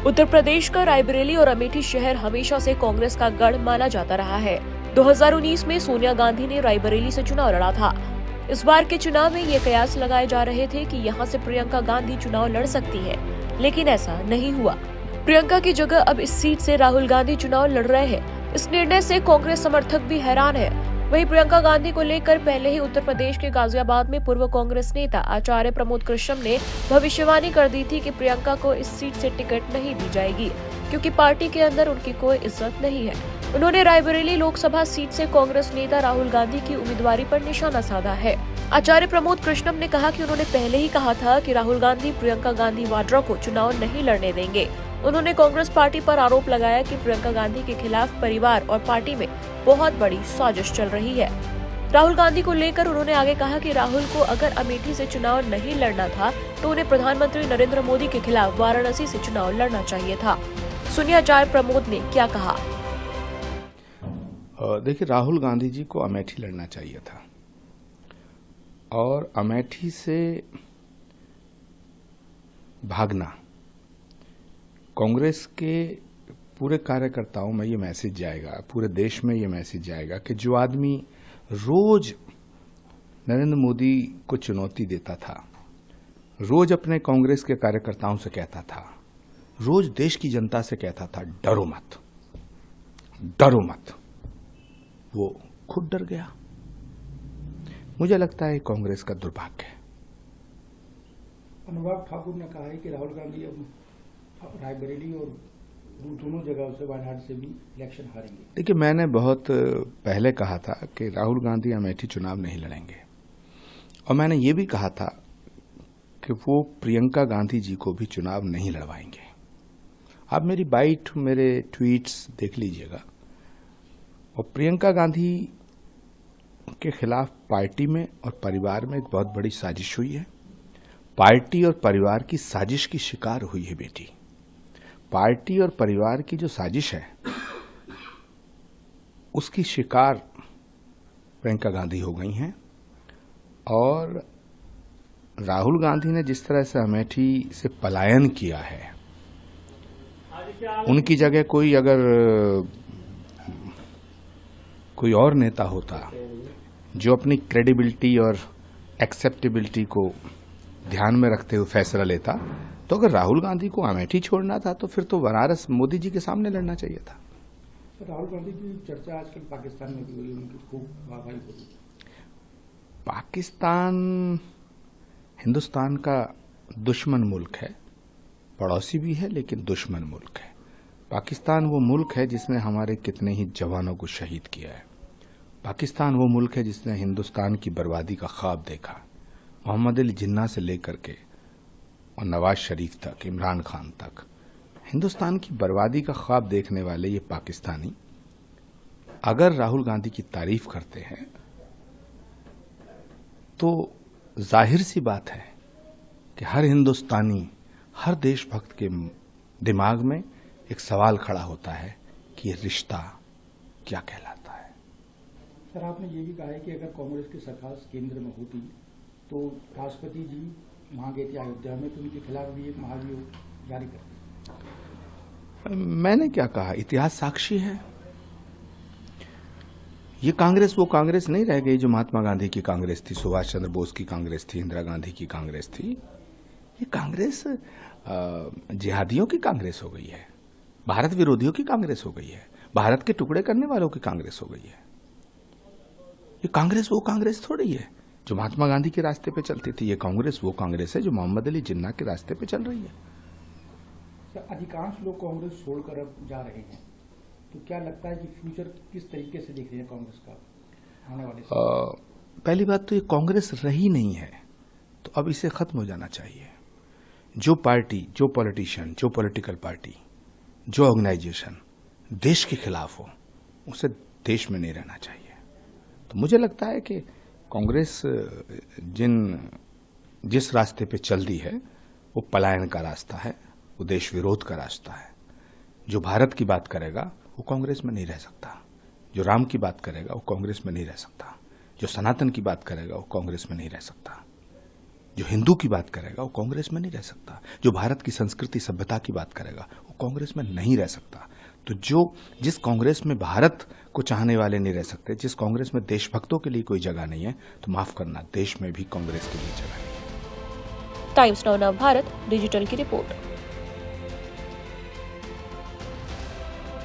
उत्तर प्रदेश का रायबरेली और अमेठी शहर हमेशा से कांग्रेस का गढ़ माना जाता रहा है। 2019 में सोनिया गांधी ने रायबरेली से चुनाव लड़ा था। इस बार के चुनाव में ये कयास लगाए जा रहे थे कि यहां से प्रियंका गांधी चुनाव लड़ सकती है, लेकिन ऐसा नहीं हुआ। प्रियंका की जगह अब इस सीट से राहुल गांधी चुनाव लड़ रहे हैं। इस निर्णय से कांग्रेस समर्थक भी हैरान है। वहीं प्रियंका गांधी को लेकर पहले ही उत्तर प्रदेश के गाजियाबाद में पूर्व कांग्रेस नेता आचार्य प्रमोद कृष्णम ने भविष्यवाणी कर दी थी कि प्रियंका को इस सीट से टिकट नहीं दी जाएगी, क्योंकि पार्टी के अंदर उनकी कोई इज्जत नहीं है। उन्होंने रायबरेली लोकसभा सीट से कांग्रेस नेता राहुल गांधी की उम्मीदवारी पर निशाना साधा है। आचार्य प्रमोद कृष्णम ने कहा कि उन्होंने पहले ही कहा था कि राहुल गांधी प्रियंका गांधी वाड्रा को चुनाव नहीं लड़ने देंगे। उन्होंने कांग्रेस पार्टी पर आरोप लगाया कि प्रियंका गांधी के खिलाफ परिवार और पार्टी में बहुत बड़ी साजिश चल रही है। राहुल गांधी को लेकर उन्होंने आगे कहा कि राहुल को अगर अमेठी से चुनाव नहीं लड़ना था तो उन्हें प्रधानमंत्री नरेंद्र मोदी के खिलाफ वाराणसी से चुनाव लड़ना चाहिए था। सुनिए आचार्य प्रमोद ने क्या कहा। देखिए, राहुल गांधी जी को अमेठी लड़ना चाहिए था और अमेठी से भागना कांग्रेस के पूरे कार्यकर्ताओं में ये मैसेज जाएगा, पूरे देश में ये मैसेज जाएगा कि जो आदमी रोज नरेंद्र मोदी को चुनौती देता था, रोज अपने कांग्रेस के कार्यकर्ताओं से कहता था, रोज देश की जनता से कहता था डरो मत, डरो मत, वो खुद डर गया। मुझे लगता है कांग्रेस का दुर्भाग्य है। अनुराग ठाकुर ने कहा है कि राहुल गांधी अब रायबरेली और दोनों जगहों से वायनाड से भी इलेक्शन हारेंगे। देखिए, मैंने बहुत पहले कहा था कि राहुल गांधी अमेठी चुनाव नहीं लड़ेंगे और मैंने ये भी कहा था कि वो प्रियंका गांधी जी को भी चुनाव नहीं लड़वाएंगे। आप मेरी बाइट, मेरे ट्वीट्स देख लीजिएगा। और प्रियंका गांधी के खिलाफ पार्टी में और परिवार में एक बहुत बड़ी साजिश हुई है। पार्टी और परिवार की साजिश की शिकार हुई है बेटी। पार्टी और परिवार की जो साजिश है उसकी शिकार प्रियंका गांधी हो गई हैं और राहुल गांधी ने जिस तरह से अमेठी से पलायन किया है, उनकी जगह कोई अगर कोई और नेता होता जो अपनी क्रेडिबिलिटी और एक्सेप्टेबिलिटी को ध्यान में रखते हुए फैसला लेता, तो अगर राहुल गांधी को अमेठी छोड़ना था तो फिर तो बनारस मोदी जी के सामने लड़ना चाहिए था। राहुल गांधी की चर्चा आजकल पाकिस्तान में भी हो रही है, उनकी खूब वाहवाही हो रही है। पाकिस्तान हिंदुस्तान का दुश्मन मुल्क है, पड़ोसी भी है लेकिन दुश्मन मुल्क है। पाकिस्तान वो मुल्क है जिसने हमारे कितने ही जवानों को शहीद किया है। पाकिस्तान वो मुल्क है जिसने हिंदुस्तान की बर्बादी का ख्वाब देखा। मोहम्मद अली जिन्ना से लेकर के और नवाज शरीफ तक, इमरान खान तक, हिंदुस्तान की बर्बादी का ख्वाब देखने वाले ये पाकिस्तानी अगर राहुल गांधी की तारीफ करते हैं तो जाहिर सी बात है कि हर हिंदुस्तानी, हर देशभक्त के दिमाग में एक सवाल खड़ा होता है कि ये रिश्ता क्या कहलाता है। सर, आपने ये भी कहा है कि अगर कांग्रेस की सरकार केंद्र में होती तो राष्ट्रपति जी वहां गए थे अयोध्या में, तो उनके खिलाफ भी एक महाभियोग जारी करते। मैंने क्या कहा, इतिहास साक्षी है। ये कांग्रेस वो कांग्रेस नहीं रह गई जो महात्मा गांधी की कांग्रेस थी, सुभाष चंद्र बोस की कांग्रेस थी, इंदिरा गांधी की कांग्रेस थी। ये कांग्रेस जिहादियों की कांग्रेस हो गई है, भारत विरोधियों की कांग्रेस हो गई है, भारत के टुकड़े करने वालों की कांग्रेस हो गई है। ये कांग्रेस वो कांग्रेस थोड़ी है जो महात्मा गांधी के रास्ते पे चलती थी। ये कांग्रेस वो कांग्रेस है जो मोहम्मद अली जिन्ना के रास्ते पे चल रही है। सर, अधिकांश लोग कांग्रेस छोड़कर अब जा रहे हैं, तो क्या लगता है कि फ्यूचर किस तरीके से दिख रही है कांग्रेस का आने वाले समय? पहली बात तो ये कांग्रेस रही नहीं है, तो अब इसे खत्म हो जाना चाहिए। जो पार्टी, जो पॉलिटिशियन, जो पॉलिटिकल पार्टी, जो ऑर्गेनाइजेशन देश के खिलाफ हो, उसे देश में नहीं रहना चाहिए। तो मुझे लगता है कि कांग्रेस जिस रास्ते पे चल दी है वो पलायन का रास्ता है, वो देश विरोध का रास्ता है। जो भारत की बात करेगा वो कांग्रेस में नहीं रह सकता, जो राम की बात करेगा वो कांग्रेस में नहीं रह सकता, जो सनातन की बात करेगा वो कांग्रेस में नहीं रह सकता, जो हिंदू की बात करेगा वो कांग्रेस में नहीं रह सकता, जो भारत की संस्कृति सभ्यता की बात करेगा वो कांग्रेस में नहीं रह सकता। तो जिस कांग्रेस में भारत को चाहने वाले नहीं रह सकते, जिस कांग्रेस में देशभक्तों के लिए कोई जगह नहीं है, तो माफ करना, देश में भी कांग्रेस के लिए जगह नहीं है। टाइम्स नाउ नव भारत डिजिटल की रिपोर्ट।